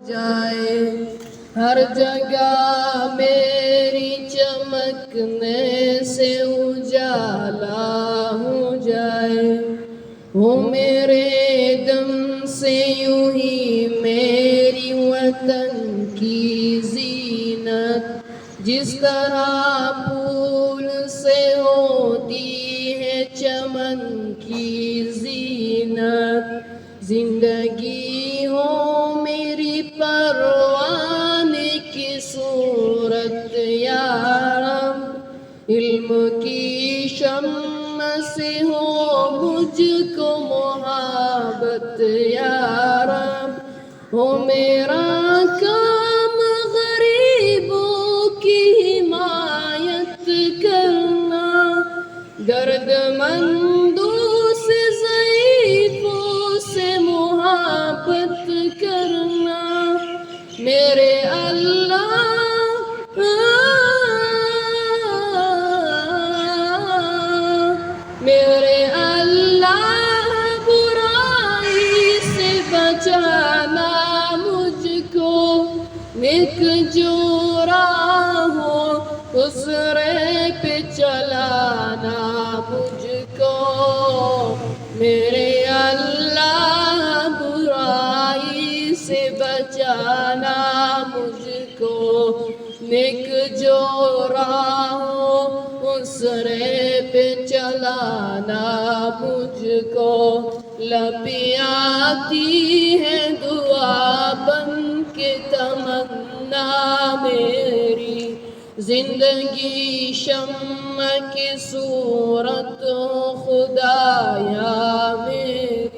جائے، ہر جگہ میری چمکنے سے اجالا ہو جائے، ہو میرے دم سے یوں ہی میری وطن کی زینت، جس طرح پھول سے ہوتی ہے چمن کی زینت، زندگی ہو میری پروانے کی صورت یا رب، علم کی شمع سے ہو مجھ کو محبت یا رب، ہو میرا کام غریبوں کی حمایت کرنا، درد مندوں سے ضعیفوں سے محبت کرنا، میرے اللہ میرے اللہ برائی سے بچانا مجھ کو، نیک جو راہ ہو اس رے پہ چلانا مجھ کو، میرے اللہ برائی سے بچانا مجھ کو، نیک جو راہ ہو اس رے پہ چلانا مجھ کو، لبیں آتی ہے دعا بن کے تمنا میری، زندگی شمع کی صورت ہو خدایا میری۔